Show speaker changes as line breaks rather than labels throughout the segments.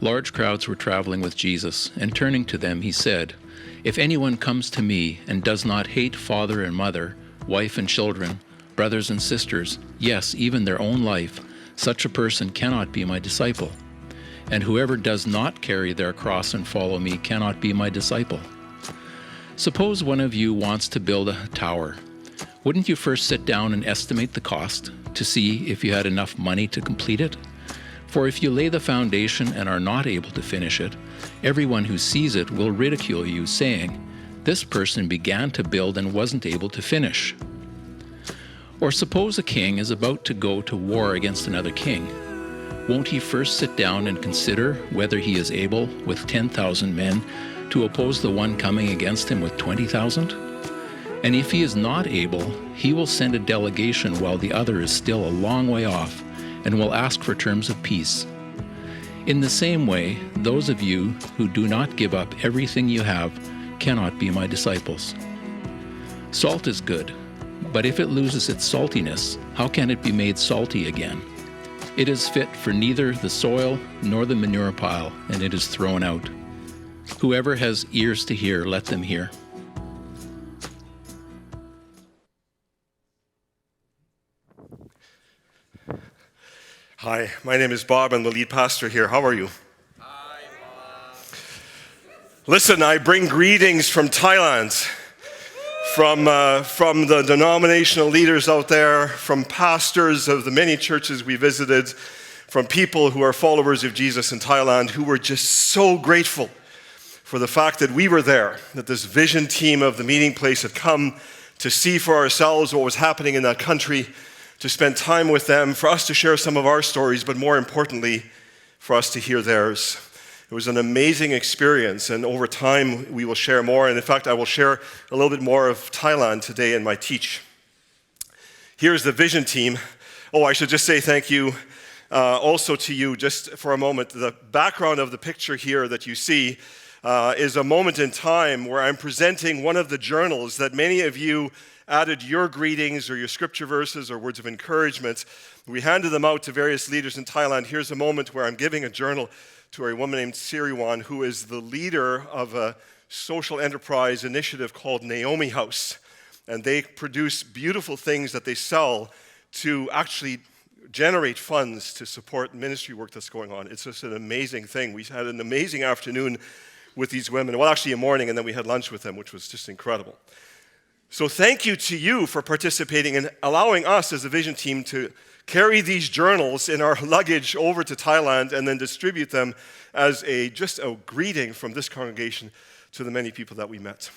Large crowds were traveling with Jesus, and turning to them, he said, "If anyone comes to me and does not hate father and mother, wife and children, brothers and sisters, yes, even their own life, such a person cannot be my disciple. And whoever does not carry their cross and follow me cannot be my disciple." Suppose one of you wants to build a tower. Wouldn't you first sit down and estimate the cost to see if you had enough money to complete it? For if you lay the foundation and are not able to finish it, everyone who sees it will ridicule you, saying, "This person began to build and wasn't able to finish." Or suppose a king is about to go to war against another king. Won't he first sit down and consider whether he is able, with 10,000 men, to oppose the one coming against him with 20,000? And if he is not able, he will send a delegation while the other is still a long way off, and will ask for terms of peace. In the same way, those of you who do not give up everything you have cannot be my disciples. Salt is good, but if it loses its saltiness, how can it be made salty again? It is fit for neither the soil nor the manure pile, and it is thrown out. Whoever has ears to hear, let them hear.
Hi, my name is Bob. I'm the lead pastor here. How are you?
Hi, Bob.
Listen, I bring greetings from Thailand, from the denominational leaders out there, from pastors of the many churches we visited, from people who are followers of Jesus in Thailand who were just so grateful for the fact that we were there, that this vision team of the meeting place had come to see for ourselves what was happening in that country, to spend time with them, for us to share some of our stories, but more importantly, for us to hear theirs. It was an amazing experience, and over time, we will share more. And in fact, I will share a little bit more of Thailand today in my teach. Here's the vision team. Oh, I should just say thank you also to you, just for a moment. The background of the picture here that you see is a moment in time where I'm presenting one of the journals that many of you added your greetings or your scripture verses or words of encouragement. We handed them out to various leaders in Thailand. Here's a moment where I'm giving a journal to a woman named Siriwan, who is the leader of a social enterprise initiative called Naomi House. And they produce beautiful things that they sell to actually generate funds to support ministry work that's going on. It's just an amazing thing. We had an amazing afternoon with these women. Well, actually a morning, and then we had lunch with them, which was just incredible. So thank you to you for participating and allowing us as a vision team to carry these journals in our luggage over to Thailand and then distribute them as just a greeting from this congregation to the many people that we met.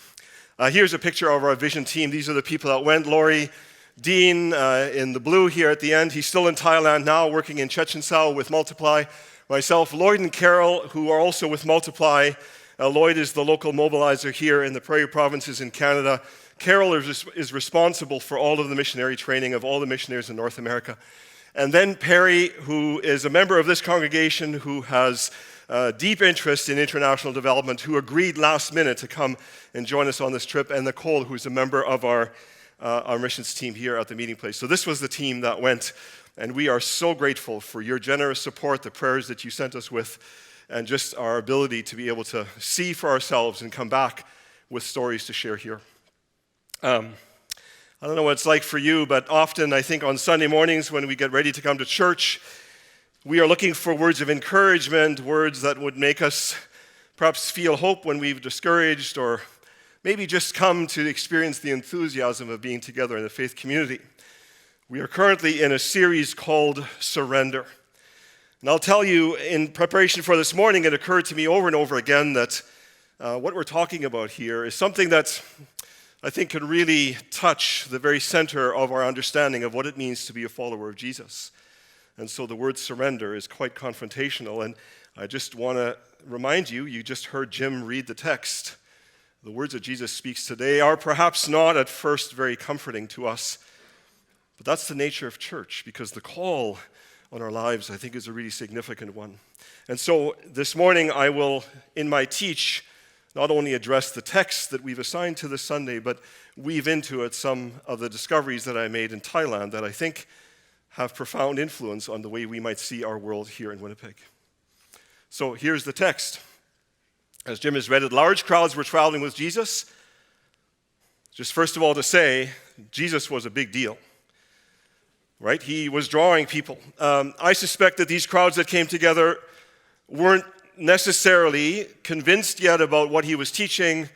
Here's a picture of our vision team. These are the people that went. Laurie Dean in the blue here at the end. He's still in Thailand now, working in Chechen with Multiply. Myself, Lloyd and Carol, who are also with Multiply. Lloyd is the local mobilizer here in the Prairie Provinces in Canada. Carol is responsible for all of the missionary training of all the missionaries in North America. And then Perry, who is a member of this congregation, who has deep interest in international development, who agreed last minute to come and join us on this trip, and Nicole, who's a member of our missions team here at the meeting place. So this was the team that went, and we are so grateful for your generous support, the prayers that you sent us with, and just our ability to be able to see for ourselves and come back with stories to share here. I don't know what it's like for you, but often I think on Sunday mornings when we get ready to come to church, we are looking for words of encouragement, words that would make us perhaps feel hope when we've discouraged, or maybe just come to experience the enthusiasm of being together in a faith community. We are currently in a series called Surrender. And I'll tell you, in preparation for this morning, it occurred to me over and over again that what we're talking about here is something that I think can really touch the very center of our understanding of what it means to be a follower of Jesus. And so the word surrender is quite confrontational. And I just want to remind you, you just heard Jim read the text. The words that Jesus speaks today are perhaps not at first very comforting to us, but that's the nature of church, because the call on our lives, I think, is a really significant one. And so this morning I will, in my teach, not only address the text that we've assigned to this Sunday, but weave into it some of the discoveries that I made in Thailand that I think have profound influence on the way we might see our world here in Winnipeg. So here's the text. As Jim has read it, large crowds were traveling with Jesus. Just first of all to say, Jesus was a big deal, right? He was drawing people. I suspect that these crowds that came together weren't necessarily convinced yet about what he was teaching,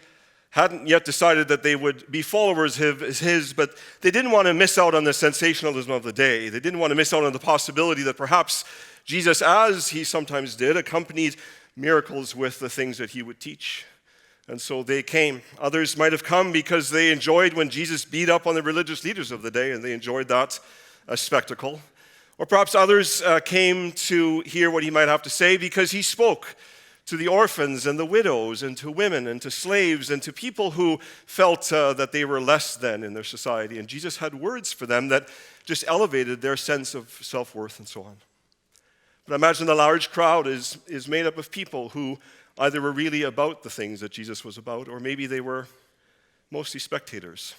hadn't yet decided that they would be followers of his, but they didn't want to miss out on the sensationalism of the day. They didn't want to miss out on the possibility that perhaps Jesus, as he sometimes did, accompanied miracles with the things that he would teach. And so they came. Others might have come because they enjoyed when Jesus beat up on the religious leaders of the day, and they enjoyed that spectacle. Or perhaps others came to hear what he might have to say because he spoke to the orphans and the widows and to women and to slaves and to people who felt that they were less than in their society. And Jesus had words for them that just elevated their sense of self-worth and so on. But imagine the large crowd is made up of people who either were really about the things that Jesus was about, or maybe they were mostly spectators,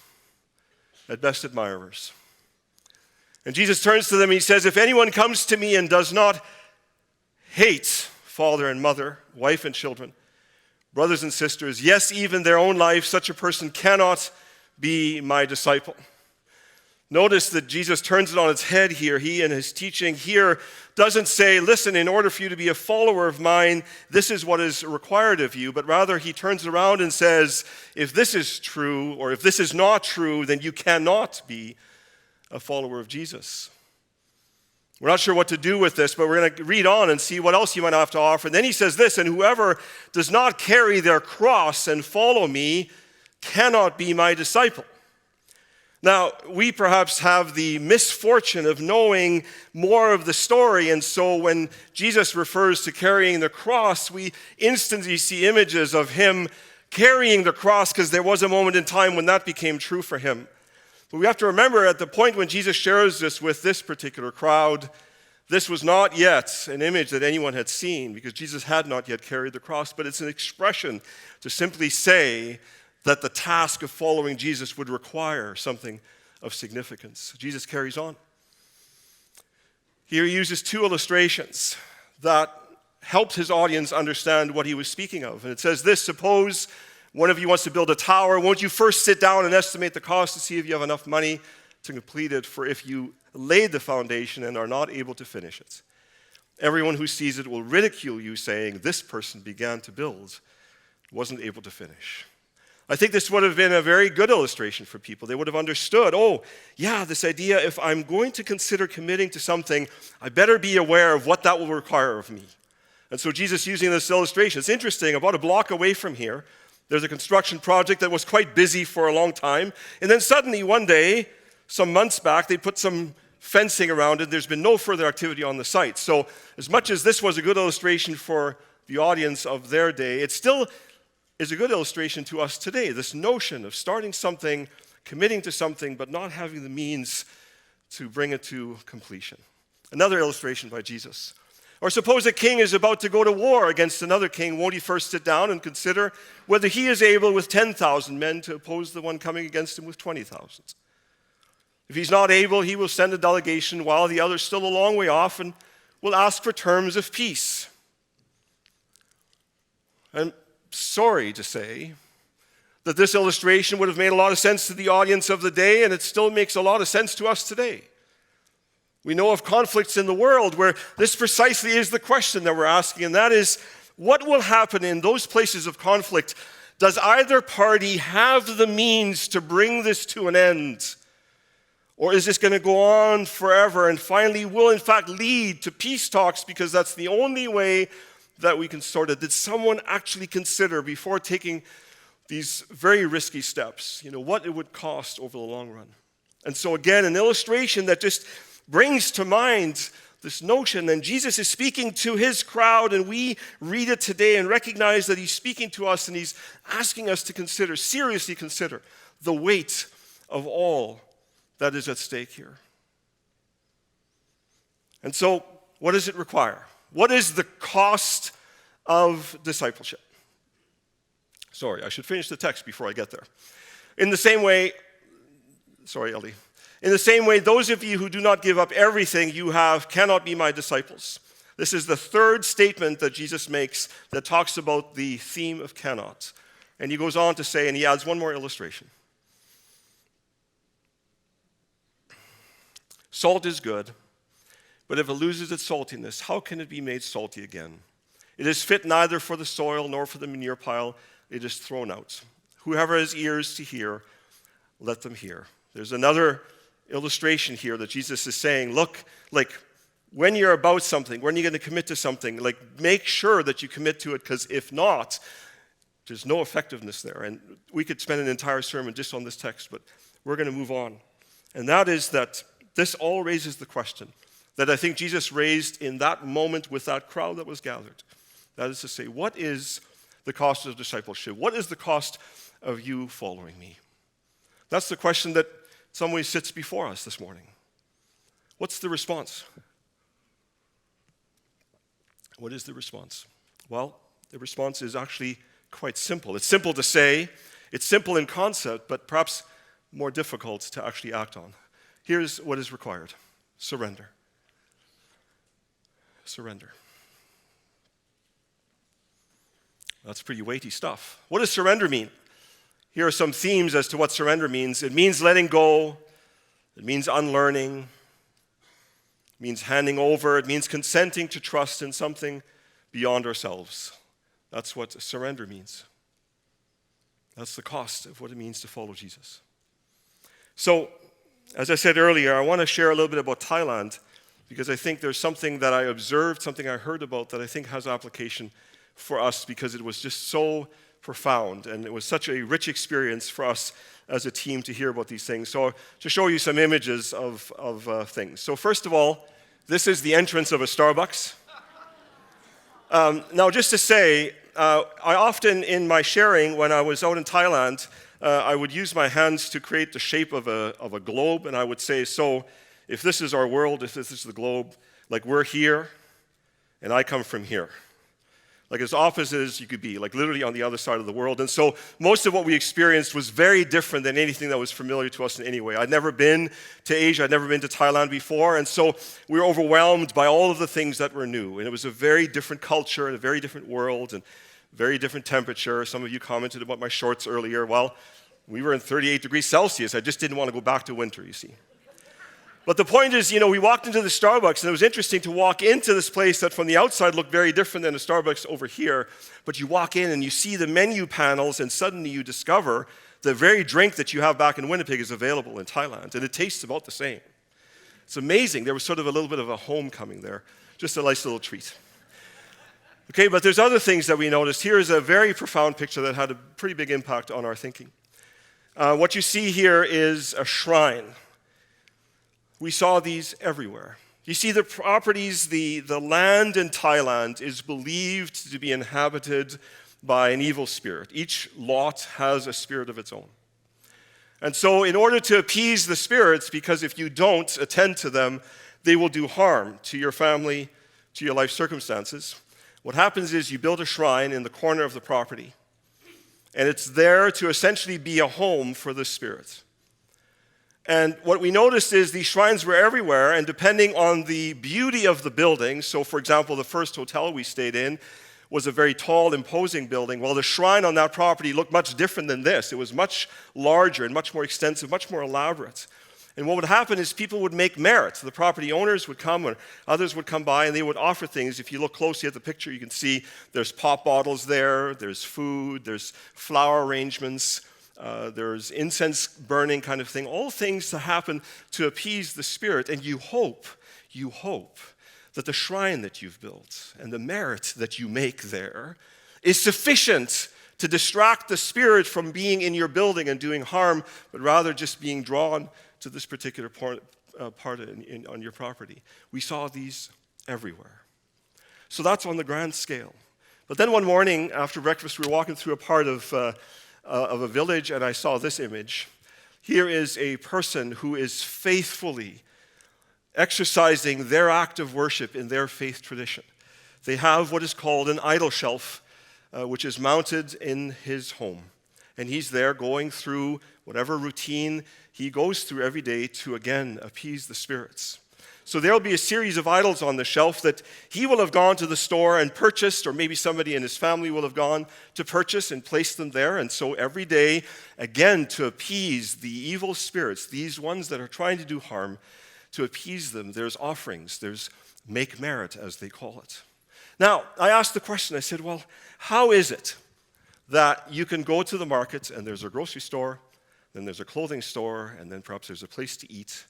at best admirers. And Jesus turns to them and he says, if anyone comes to me and does not hate father and mother, wife and children, brothers and sisters, yes, even their own life, such a person cannot be my disciple. Notice that Jesus turns it on its head here. He, in his teaching here, doesn't say, listen, in order for you to be a follower of mine, this is what is required of you. But rather, he turns around and says, if this is true, or if this is not true, then you cannot be a follower of Jesus. We're not sure what to do with this, but we're going to read on and see what else he might have to offer. And then he says this, and whoever does not carry their cross and follow me cannot be my disciple. Now, we perhaps have the misfortune of knowing more of the story, and so when Jesus refers to carrying the cross, we instantly see images of him carrying the cross because there was a moment in time when that became true for him. But we have to remember at the point when Jesus shares this with this particular crowd, this was not yet an image that anyone had seen because Jesus had not yet carried the cross, but it's an expression to simply say that the task of following Jesus would require something of significance. Jesus carries on. Here he uses two illustrations that helped his audience understand what he was speaking of. And it says this, suppose one of you wants to build a tower, won't you first sit down and estimate the cost to see if you have enough money to complete it? For if you laid the foundation and are not able to finish it, everyone who sees it will ridicule you, saying, this person began to build, wasn't able to finish. I think this would have been a very good illustration for people. They would have understood, oh, yeah, this idea, if I'm going to consider committing to something, I better be aware of what that will require of me. And so Jesus using this illustration, it's interesting, about a block away from here, there's a construction project that was quite busy for a long time. And then suddenly one day, some months back, they put some fencing around it. There's been no further activity on the site. So as much as this was a good illustration for the audience of their day, it still is a good illustration to us today. This notion of starting something, committing to something, but not having the means to bring it to completion. Another illustration by Jesus. Or suppose a king is about to go to war against another king. Won't he first sit down and consider whether he is able with 10,000 men to oppose the one coming against him with 20,000? If he's not able, he will send a delegation while the other's still a long way off and will ask for terms of peace. I'm sorry to say that this illustration would have made a lot of sense to the audience of the day, and it still makes a lot of sense to us today. We know of conflicts in the world where this precisely is the question that we're asking, and that is, what will happen in those places of conflict? Does either party have the means to bring this to an end? Or is this going to go on forever and finally will in fact lead to peace talks because that's the only way that we can sort it? Did someone actually consider before taking these very risky steps, what it would cost over the long run? And so again, an illustration that just brings to mind this notion, and Jesus is speaking to his crowd, and we read it today and recognize that he's speaking to us and he's asking us to consider, seriously consider, the weight of all that is at stake here. And so, what does it require? What is the cost of discipleship? Sorry, I should finish the text before I get there. In the same way, those of you who do not give up everything you have cannot be my disciples. This is the third statement that Jesus makes that talks about the theme of cannot. And he goes on to say, and he adds one more illustration. Salt is good, but if it loses its saltiness, how can it be made salty again? It is fit neither for the soil nor for the manure pile. It is thrown out. Whoever has ears to hear, let them hear. There's another illustration here that Jesus is saying, look, like when you're about something, when you're going to commit to something, like make sure that you commit to it, because if not, there's no effectiveness there. And we could spend an entire sermon just on this text, but we're going to move on. And that is that this all raises the question that I think Jesus raised in that moment with that crowd that was gathered. That is to say, what is the cost of discipleship? What is the cost of you following me? That's the question that in some ways sits before us this morning. What's the response? What is the response? Well, the response is actually quite simple. It's simple to say, it's simple in concept, but perhaps more difficult to actually act on. Here's what is required. Surrender. Surrender. That's pretty weighty stuff. What does surrender mean? Here are some themes as to what surrender means. It means letting go. It means unlearning. It means handing over. It means consenting to trust in something beyond ourselves. That's what surrender means. That's the cost of what it means to follow Jesus. So, as I said earlier, I want to share a little bit about Thailand because I think there's something that I observed, something I heard about that I think has application for us because it was just so profound and it was such a rich experience for us as a team to hear about these things. So to show you some images of things. So first of all, this is the entrance of a Starbucks. Now just to say, I often in my sharing when I was out in Thailand, I would use my hands to create the shape of a globe, and I would say, so if this is our world, if this is the globe, like we're here, and I come from here. Like as opposite as you could be, like literally on the other side of the world. And so most of what we experienced was very different than anything that was familiar to us in any way. I'd never been to Asia, I'd never been to Thailand before, and so we were overwhelmed by all of the things that were new. And it was a very different culture and a very different world and very different temperature. Some of you commented about my shorts earlier. Well, we were in 38 degrees Celsius. I just didn't want to go back to winter, you see. But the point is, we walked into the Starbucks, and it was interesting to walk into this place that from the outside looked very different than the Starbucks over here. But you walk in and you see the menu panels, and suddenly you discover the very drink that you have back in Winnipeg is available in Thailand, and it tastes about the same. It's amazing. There was sort of a little bit of a homecoming there. Just a nice little treat. Okay, but there's other things that we noticed. Here is a very profound picture that had a pretty big impact on our thinking. What you see here is a shrine. We saw these everywhere. You see the properties, the land in Thailand is believed to be inhabited by an evil spirit. Each lot has a spirit of its own. And so in order to appease the spirits, because if you don't attend to them, they will do harm to your family, to your life circumstances. What happens is you build a shrine in the corner of the property, and it's there to essentially be a home for the spirits. And what we noticed is these shrines were everywhere, and depending on the beauty of the building, so for example, the first hotel we stayed in was a very tall, imposing building. Well, the shrine on that property looked much different than this. It was much larger and much more extensive, much more elaborate. And what would happen is people would make merit. The property owners would come, or others would come by, and they would offer things. If you look closely at the picture, you can see there's pop bottles there, there's food, there's flower arrangements, there's incense burning kind of thing, all things to happen to appease the spirit. And you hope that the shrine that you've built and the merit that you make there is sufficient to distract the spirit from being in your building and doing harm, but rather just being drawn to this particular part on your property. We saw these everywhere. So that's on the grand scale. But then one morning after breakfast, we were walking through a part of a village, and I saw this image. Here is a person who is faithfully exercising their act of worship in their faith tradition. They have what is called an idol shelf, which is mounted in his home. And he's there going through whatever routine he goes through every day to, again, appease the spirits. So there'll be a series of idols on the shelf that he will have gone to the store and purchased, or maybe somebody in his family will have gone to purchase and place them there. And so every day, again, to appease the evil spirits, these ones that are trying to do harm, to appease them, there's offerings, there's make merit, as they call it. Now, I asked the question, I said, well, how is it that you can go to the market and there's a grocery store, then there's a clothing store, and then perhaps there's a place to eat,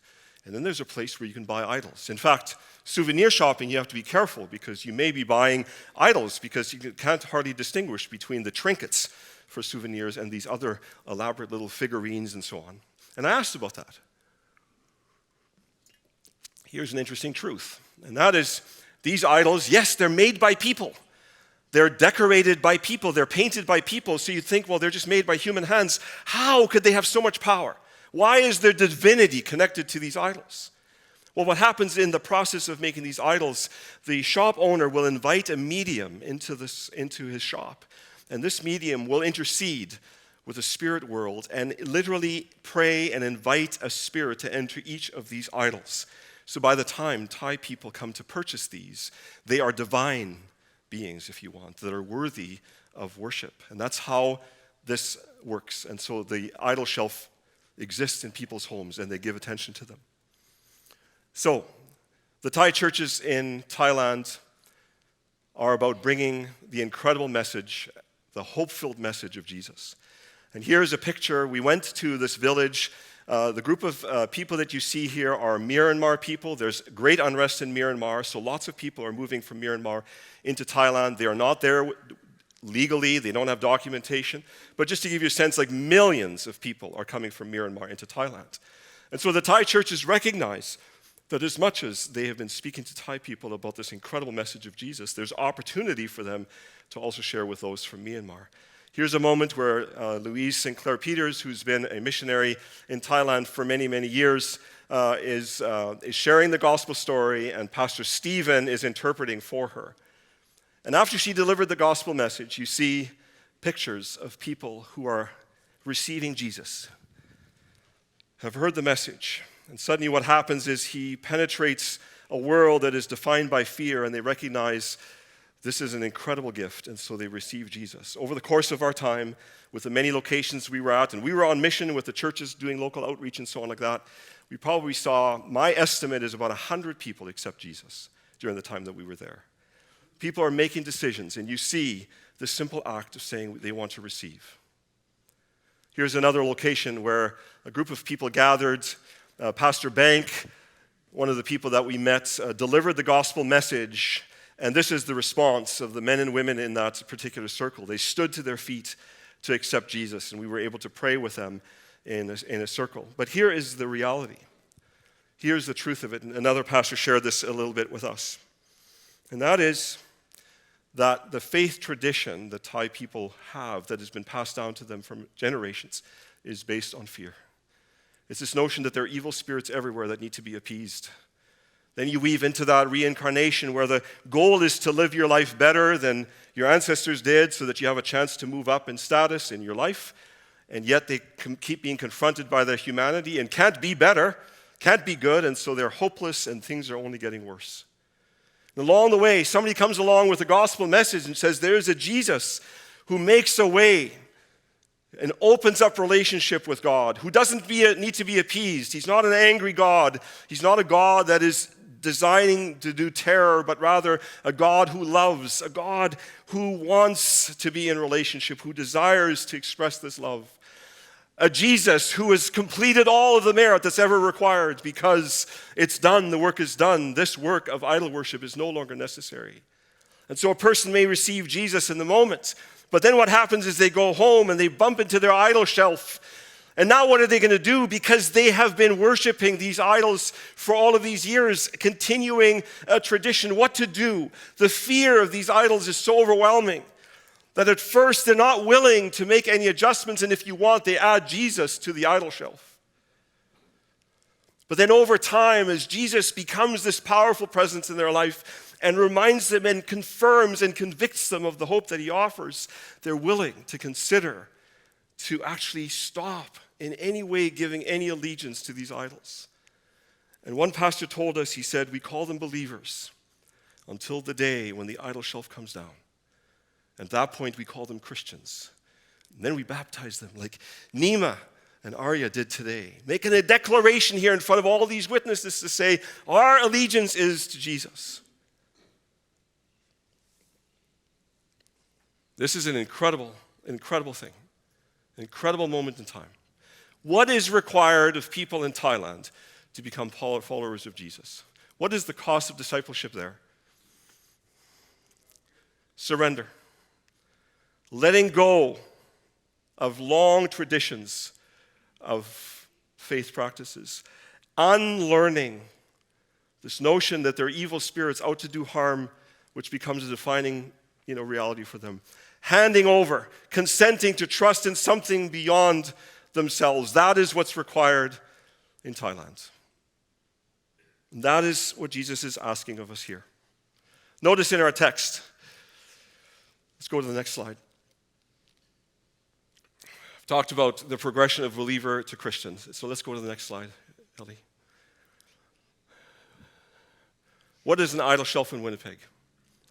and then there's a place where you can buy idols. In fact, souvenir shopping, you have to be careful because you may be buying idols because you can't hardly distinguish between the trinkets for souvenirs and these other elaborate little figurines and so on. And I asked about that. Here's an interesting truth, and that is these idols, yes, they're made by people. They're decorated by people. They're painted by people. So you think, well, they're just made by human hands. How could they have so much power? Why is there divinity connected to these idols? Well, what happens in the process of making these idols, the shop owner will invite a medium into his shop. And this medium will intercede with the spirit world and literally pray and invite a spirit to enter each of these idols. So by the time Thai people come to purchase these, they are divine beings, if you want, that are worthy of worship. And that's how this works. And so the idol shelf exists in people's homes, and they give attention to them. So the Thai churches in Thailand are about bringing the incredible message, the hope-filled message of Jesus. And here's a picture. We went to this village. The group of people that you see here are Myanmar people. There's great unrest in Myanmar, so lots of people are moving from Myanmar into Thailand. They are not there legally. They don't have documentation. But just to give you a sense, like millions of people are coming from Myanmar into Thailand. And so the Thai churches recognize that as much as they have been speaking to Thai people about this incredible message of Jesus, there's opportunity for them to also share with those from Myanmar. Here's a moment where Louise Sinclair Peters, who's been a missionary in Thailand for many, many years, is sharing the gospel story, and Pastor Stephen is interpreting for her. And after she delivered the gospel message, you see pictures of people who are receiving Jesus, have heard the message. And suddenly what happens is he penetrates a world that is defined by fear, and they recognize this is an incredible gift, and so they receive Jesus. Over the course of our time, with the many locations we were at, and we were on mission with the churches doing local outreach and so on like that, we probably saw, my estimate is about 100 people accept Jesus during the time that we were there. People are making decisions, and you see the simple act of saying they want to receive. Here's another location where a group of people gathered. Pastor Bank, one of the people that we met, delivered the gospel message. And this is the response of the men and women in that particular circle. They stood to their feet to accept Jesus, and we were able to pray with them in a circle. But here is the reality. Here's the truth of it. And another pastor shared this a little bit with us. And that is that the faith tradition that Thai people have that has been passed down to them from generations is based on fear. It's this notion that there are evil spirits everywhere that need to be appeased. Then you weave into that reincarnation where the goal is to live your life better than your ancestors did so that you have a chance to move up in status in your life. And yet they keep being confronted by their humanity and can't be better, can't be good, and so they're hopeless and things are only getting worse. And along the way, somebody comes along with a gospel message and says, there's a Jesus who makes a way and opens up relationship with God, who doesn't need to be appeased. He's not an angry God. He's not a God that is designing to do terror, but rather a God who loves, a God who wants to be in relationship, who desires to express this love. A Jesus who has completed all of the merit that's ever required because it's done, the work is done. This work of idol worship is no longer necessary. And so a person may receive Jesus in the moment, but then what happens is they go home and they bump into their idol shelf. And now what are they going to do? Because they have been worshiping these idols for all of these years, continuing a tradition. What to do? The fear of these idols is so overwhelming that at first they're not willing to make any adjustments, and if you want, they add Jesus to the idol shelf. But then over time, as Jesus becomes this powerful presence in their life and reminds them and confirms and convicts them of the hope that he offers, they're willing to consider to actually stop in any way giving any allegiance to these idols. And one pastor told us, he said, we call them believers until the day when the idol shelf comes down. At that point, we call them Christians. And then we baptize them like Nima and Arya did today, making a declaration here in front of all these witnesses to say, our allegiance is to Jesus. This is an incredible, incredible thing, an incredible moment in time. What is required of people in Thailand to become followers of Jesus? What is the cost of discipleship there? Surrender. Letting go of long traditions of faith practices. Unlearning this notion that there are evil spirits out to do harm, which becomes a defining reality for them. Handing over, consenting to trust in something beyond themselves. That is what's required in Thailand. And that is what Jesus is asking of us here. Notice in our text, let's go to the next slide. I've talked about the progression of believer to Christian. So let's go to the next slide, Ellie. What is an idol shelf in Winnipeg?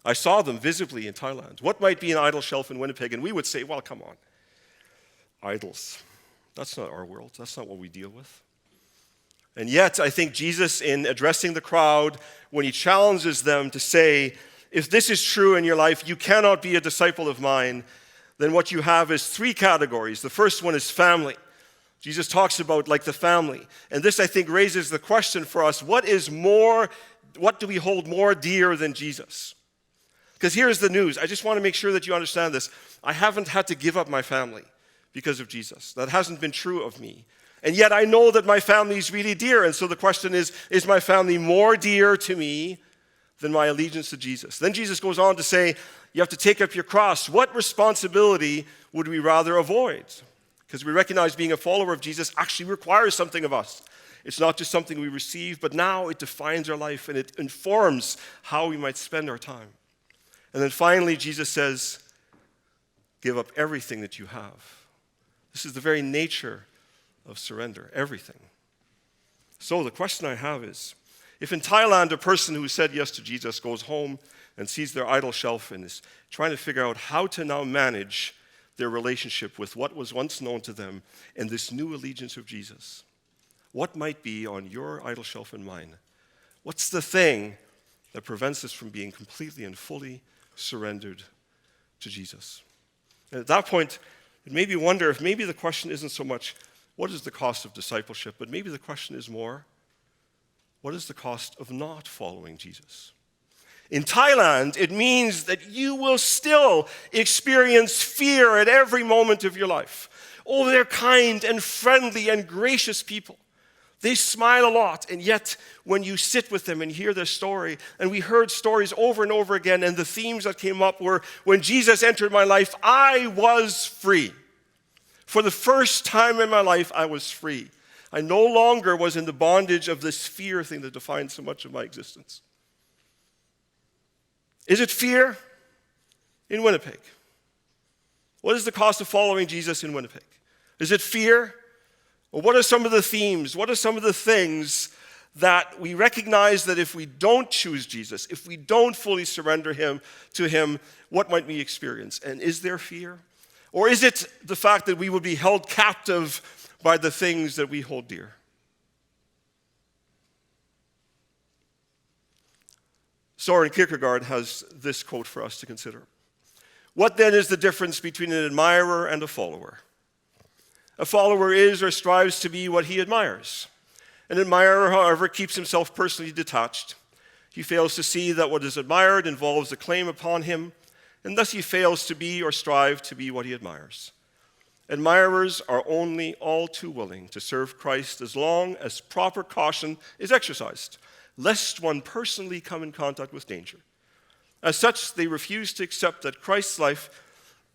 I saw them visibly in Thailand. What might be an idol shelf in Winnipeg? And we would say, well, come on. Idols. That's not our world. That's not what we deal with. And yet, I think Jesus, in addressing the crowd, when he challenges them to say, if this is true in your life, you cannot be a disciple of mine, then what you have is three categories. The first one is family. Jesus talks about like the family. And this, I think, raises the question for us, what do we hold more dear than Jesus? Because here's the news. I just want to make sure that you understand this. I haven't had to give up my family because of Jesus. That hasn't been true of me. And yet I know that my family is really dear. And so the question is my family more dear to me than my allegiance to Jesus? Then Jesus goes on to say, you have to take up your cross. What responsibility would we rather avoid? Because we recognize being a follower of Jesus actually requires something of us. It's not just something we receive, but now it defines our life and it informs how we might spend our time. And then finally, Jesus says, give up everything that you have. This is the very nature of surrender, everything. So the question I have is, if in Thailand a person who said yes to Jesus goes home and sees their idol shelf and is trying to figure out how to now manage their relationship with what was once known to them and this new allegiance of Jesus, what might be on your idol shelf and mine? What's the thing that prevents us from being completely and fully surrendered to Jesus? And at that point, it made me wonder if maybe the question isn't so much, what is the cost of discipleship? But maybe the question is more, what is the cost of not following Jesus? In Thailand, it means that you will still experience fear at every moment of your life. Oh, they're kind and friendly and gracious people. They smile a lot, and yet when you sit with them and hear their story, and we heard stories over and over again, and the themes that came up were, when Jesus entered my life, I was free. For the first time in my life, I was free. I no longer was in the bondage of this fear thing that defines so much of my existence. Is it fear? In Winnipeg. What is the cost of following Jesus in Winnipeg? Is it fear? Or what are some of the themes? What are some of the things that we recognize that if we don't choose Jesus, if we don't fully surrender to him, what might we experience? And is there fear? Or is it the fact that we will be held captive by the things that we hold dear? Soren Kierkegaard has this quote for us to consider. What then is the difference between an admirer and a follower? A follower is or strives to be what he admires. An admirer, however, keeps himself personally detached. He fails to see that what is admired involves a claim upon him, and thus he fails to be or strive to be what he admires. Admirers are only all too willing to serve Christ as long as proper caution is exercised, lest one personally come in contact with danger. As such, they refuse to accept that Christ's life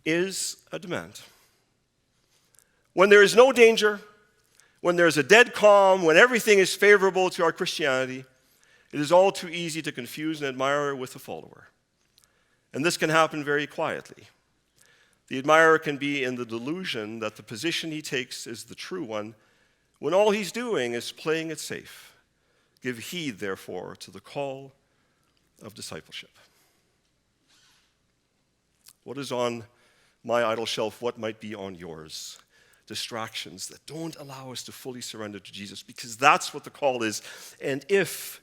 is a demand. When there is no danger, when there is a dead calm, when everything is favorable to our Christianity, it is all too easy to confuse an admirer with a follower. And this can happen very quietly. The admirer can be in the delusion that the position he takes is the true one, when all he's doing is playing it safe, Give heed, therefore, to the call of discipleship. What is on my idol shelf? What might be on yours? Distractions that don't allow us to fully surrender to Jesus, because that's what the call is. And if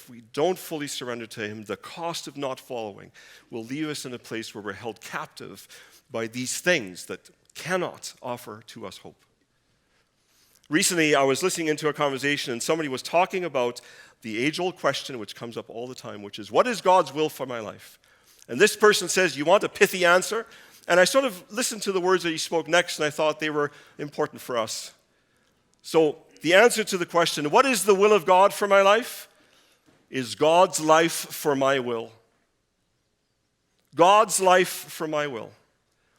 we don't fully surrender to him, the cost of not following will leave us in a place where we're held captive by these things that cannot offer to us hope. Recently, I was listening into a conversation, and somebody was talking about the age-old question, which comes up all the time, which is, what is God's will for my life? And this person says, you want a pithy answer? And I sort of listened to the words that he spoke next, and I thought they were important for us. So the answer to the question, what is the will of God for my life? Is God's life for my will. God's life for my will.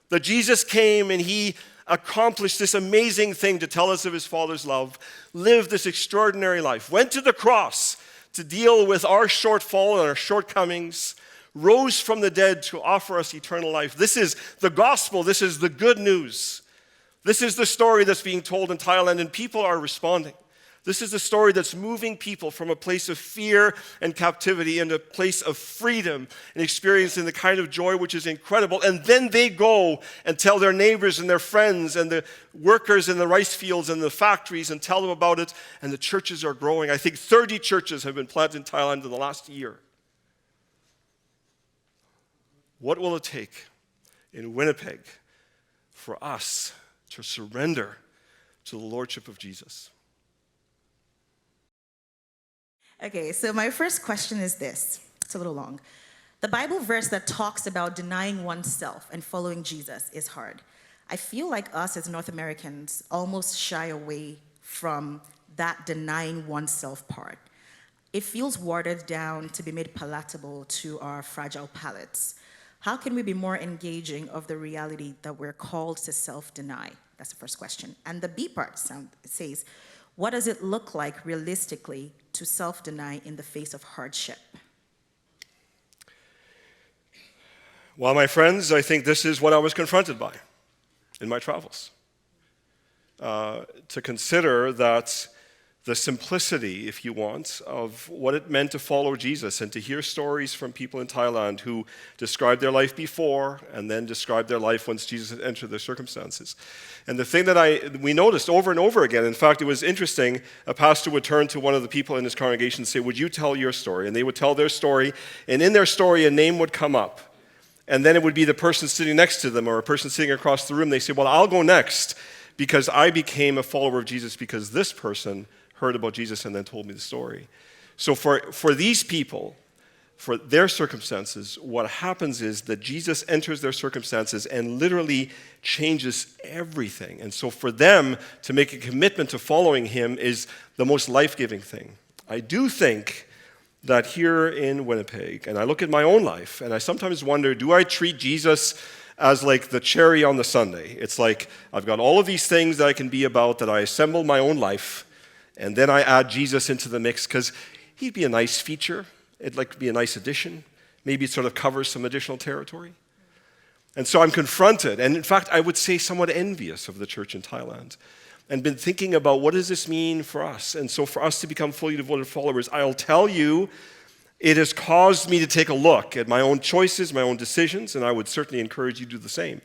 That Jesus came and he accomplished this amazing thing to tell us of his Father's love, lived this extraordinary life, went to the cross to deal with our shortfall and our shortcomings, rose from the dead to offer us eternal life. This is the gospel. This is the good news. This is the story that's being told in Thailand, and people are responding. This is the story that's moving people from a place of fear and captivity into a place of freedom and experiencing the kind of joy which is incredible. And then they go and tell their neighbors and their friends and the workers in the rice fields and the factories and tell them about it, and the churches are growing. I think 30 churches have been planted in Thailand in the last year. What will it take in Winnipeg for us to surrender to the lordship of Jesus?
Okay, so my first question is this. It's a little long. The Bible verse that talks about denying oneself and following Jesus is hard. I feel like us as North Americans almost shy away from that denying oneself part. It feels watered down to be made palatable to our fragile palates. How can we be more engaging of the reality that we're called to self-deny? That's the first question. And the B part says, what does it look like realistically to self-deny in the face of hardship?
Well, my friends, I think this is what I was confronted by in my travels. To consider that the simplicity, if you want, of what it meant to follow Jesus, and to hear stories from people in Thailand who described their life before and then described their life once Jesus had entered their circumstances. And the thing that we noticed over and over again, in fact, it was interesting, a pastor would turn to one of the people in his congregation and say, would you tell your story? And they would tell their story, and in their story a name would come up. And then it would be the person sitting next to them or a person sitting across the room. They say, well, I'll go next because I became a follower of Jesus because this person heard about Jesus and then told me the story. So for these people, for their circumstances, what happens is that Jesus enters their circumstances and literally changes everything. And so for them to make a commitment to following him is the most life-giving thing. I do think that here in Winnipeg, and I look at my own life, and I sometimes wonder, do I treat Jesus as like the cherry on the sundae? It's like I've got all of these things that I can be about, that I assemble my own life, and then I add Jesus into the mix because he'd be a nice feature. It'd like be a nice addition. Maybe it sort of covers some additional territory. And so I'm confronted, and in fact, I would say somewhat envious of the church in Thailand, and been thinking about what does this mean for us? And so for us to become fully devoted followers, I'll tell you, it has caused me to take a look at my own choices, my own decisions, and I would certainly encourage you to do the same.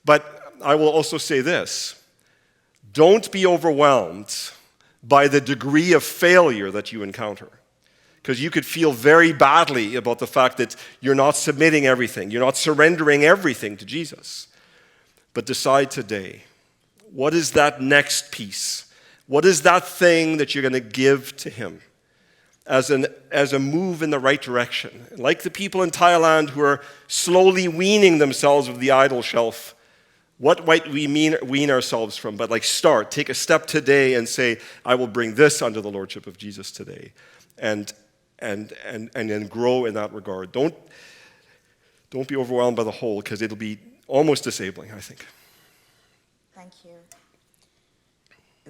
But I will also say this, don't be overwhelmed by the degree of failure that you encounter. Because you could feel very badly about the fact that you're not submitting everything, you're not surrendering everything to Jesus. But decide today, what is that next piece? What is that thing that you're going to give to him as a move in the right direction? Like the people in Thailand who are slowly weaning themselves of the idol shelf, what might we wean ourselves from? But start, take a step today and say, I will bring this under the lordship of Jesus today. And then grow in that regard. Don't be overwhelmed by the whole, because it'll be almost disabling, I think.
Thank you.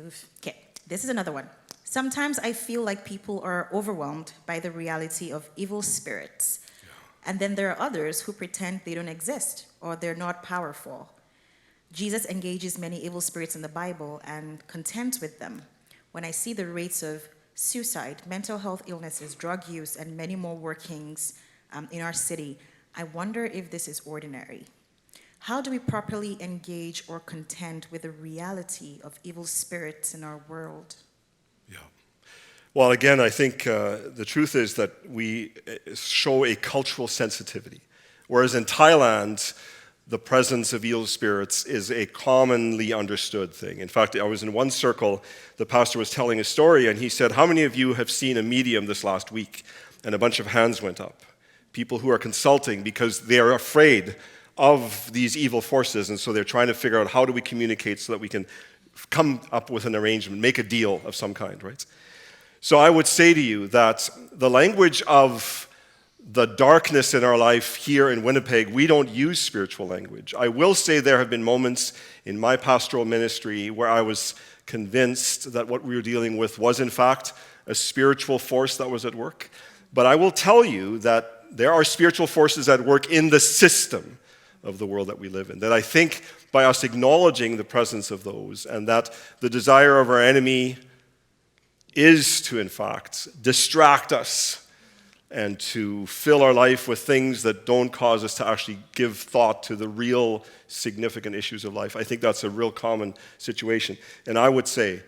Oof. Okay, this is another one. Sometimes I feel like people are overwhelmed by the reality of evil spirits. Yeah. And then there are others who pretend they don't exist or they're not powerful. Jesus engages many evil spirits in the Bible and contends with them. When I see the rates of suicide, mental health illnesses, drug use, and many more workings in our city, I wonder if this is ordinary. How do we properly engage or contend with the reality of evil spirits in our world?
Yeah. Well, again, I think the truth is that we show a cultural sensitivity. Whereas in Thailand, the presence of evil spirits is a commonly understood thing. In fact, I was in one circle, the pastor was telling a story, and he said, how many of you have seen a medium this last week? And a bunch of hands went up. People who are consulting because they are afraid of these evil forces, and so they're trying to figure out how do we communicate so that we can come up with an arrangement, make a deal of some kind, right? So I would say to you that the language of the darkness in our life here in Winnipeg, we don't use spiritual language. I will say there have been moments in my pastoral ministry where I was convinced that what we were dealing with was in fact a spiritual force that was at work. But I will tell you that there are spiritual forces at work in the system of the world that we live in, that I think by us acknowledging the presence of those and that the desire of our enemy is to, in fact, distract us and to fill our life with things that don't cause us to actually give thought to the real significant issues of life. I think that's a real common situation. And I would say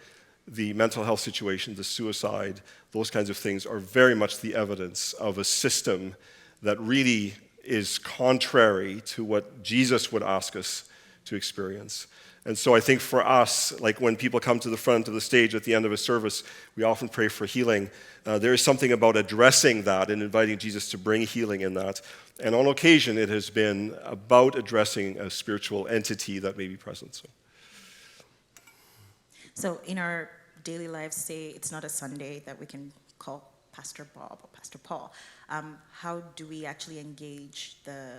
the mental health situation, the suicide, those kinds of things are very much the evidence of a system that really is contrary to what Jesus would ask us to experience. And so I think for us, like when people come to the front of the stage at the end of a service, we often pray for healing. There is something about addressing that and inviting Jesus to bring healing in that. And on occasion, it has been about addressing a spiritual entity that may be present.
So in our daily lives, say it's not a Sunday that we can call Pastor Bob or Pastor Paul. How do we actually engage the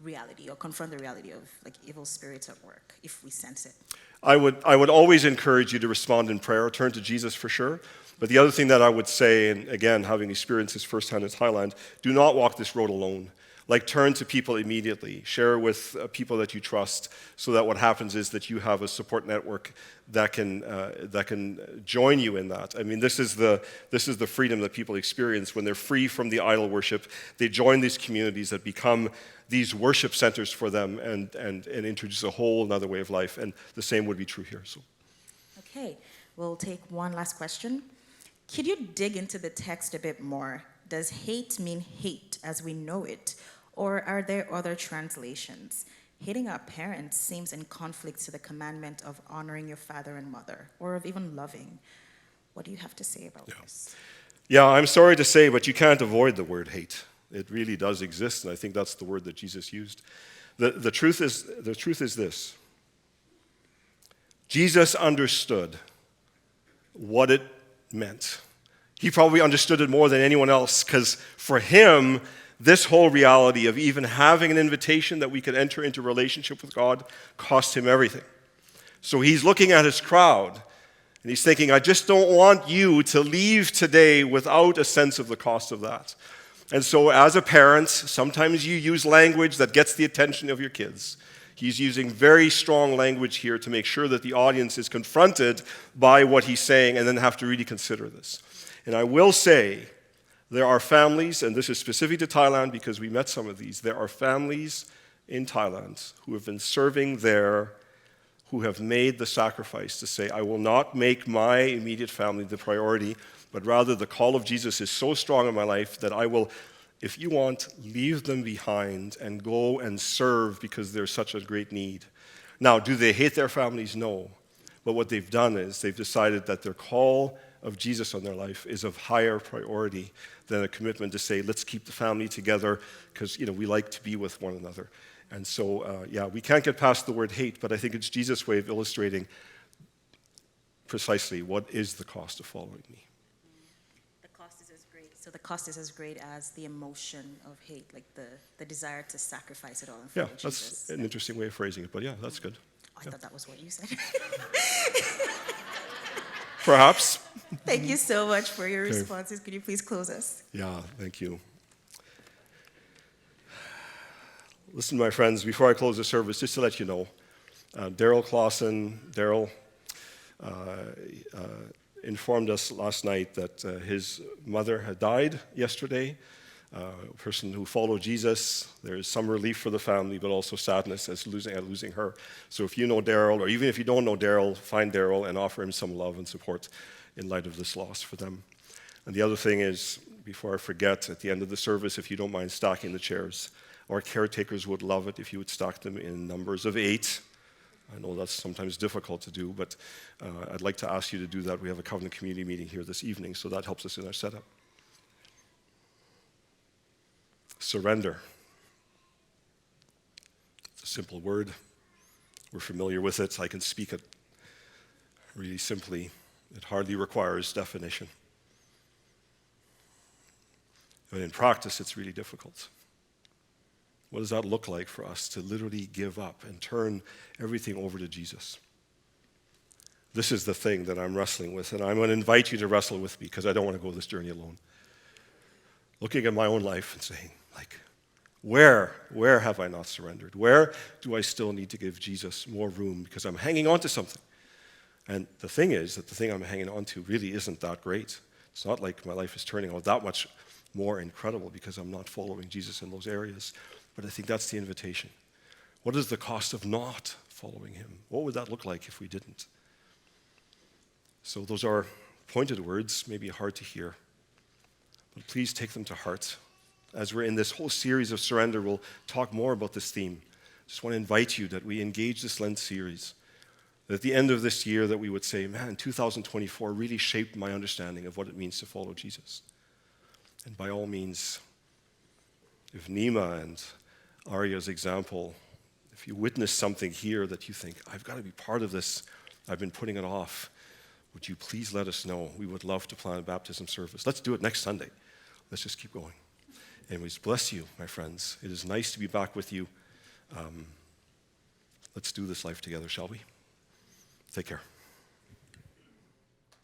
reality or confront the reality of like evil spirits at work if we sense it?
I would always encourage you to respond in prayer, turn to Jesus for sure. But the other thing that I would say, and again, having experienced this firsthand in Thailand, do not walk this road alone. Like turn to people immediately. Share with people that you trust so that what happens is that you have a support network that can join you in that. I mean, this is the freedom that people experience when they're free from the idol worship. They join these communities that become these worship centers for them and introduce a whole another way of life. And the same would be true here. So.
Okay, we'll take one last question. Could you dig into the text a bit more? Does hate mean hate as we know it? Or are there other translations? Hating our parents seems in conflict to the commandment of honoring your father and mother, or of even loving. What do you have to say about this?
Yeah, I'm sorry to say, but you can't avoid the word hate. It really does exist, and I think that's the word that Jesus used. The truth is this. Jesus understood what it meant. He probably understood it more than anyone else, because for him, this whole reality of even having an invitation that we could enter into relationship with God cost him everything. So he's looking at his crowd, and he's thinking, I just don't want you to leave today without a sense of the cost of that. And so as a parent, sometimes you use language that gets the attention of your kids. He's using very strong language here to make sure that the audience is confronted by what he's saying and then have to really consider this. And I will say, there are families, and this is specific to Thailand because we met some of these, there are families in Thailand who have been serving there, who have made the sacrifice to say, I will not make my immediate family the priority, but rather the call of Jesus is so strong in my life that I will, if you want, leave them behind and go and serve because there's such a great need. Now, do they hate their families? No. But what they've done is they've decided that their call of Jesus on their life is of higher priority than a commitment to say, let's keep the family together because we like to be with one another. And so, we can't get past the word hate, but I think it's Jesus' way of illustrating precisely what is the cost of following me.
The cost is as great. So the cost is as great as the emotion of hate, like the desire to sacrifice it all and follow Jesus.
That's an interesting way of phrasing it, but yeah, that's good.
I thought that was what you said.
Perhaps.
Thank you so much for your responses. Could you please close us?
Yeah, thank you. Listen, my friends, before I close the service, just to let you know, Daryl Clausen, informed us last night that his mother had died yesterday. A person who followed Jesus. There's some relief for the family, but also sadness as losing her. So if you know Daryl, or even if you don't know Daryl, find Daryl and offer him some love and support in light of this loss for them. And the other thing is, before I forget, at the end of the service, if you don't mind stacking the chairs, our caretakers would love it if you would stack them in numbers of 8. I know that's sometimes difficult to do, but I'd like to ask you to do that. We have a covenant community meeting here this evening, so that helps us in our setup. Surrender. It's a simple word. We're familiar with it. I can speak it really simply. It hardly requires definition. But in practice, it's really difficult. What does that look like for us to literally give up and turn everything over to Jesus? This is the thing that I'm wrestling with, and I'm going to invite you to wrestle with me because I don't want to go this journey alone. Looking at my own life and saying, where have I not surrendered? Where do I still need to give Jesus more room because I'm hanging on to something? And the thing is that the thing I'm hanging on to really isn't that great. It's not like my life is turning out that much more incredible because I'm not following Jesus in those areas. But I think that's the invitation. What is the cost of not following him? What would that look like if we didn't? So those are pointed words, maybe hard to hear. But please take them to heart. As we're in this whole series of surrender, we'll talk more about this theme. Just want to invite you that we engage this Lent series. That at the end of this year that we would say, man, 2024 really shaped my understanding of what it means to follow Jesus. And by all means, if Nima and Arya's example, if you witness something here that you think, I've got to be part of this, I've been putting it off, would you please let us know? We would love to plan a baptism service. Let's do it next Sunday. Let's just keep going. Anyways, bless you, my friends. It is nice to be back with you. Let's do this life together, shall we? Take care.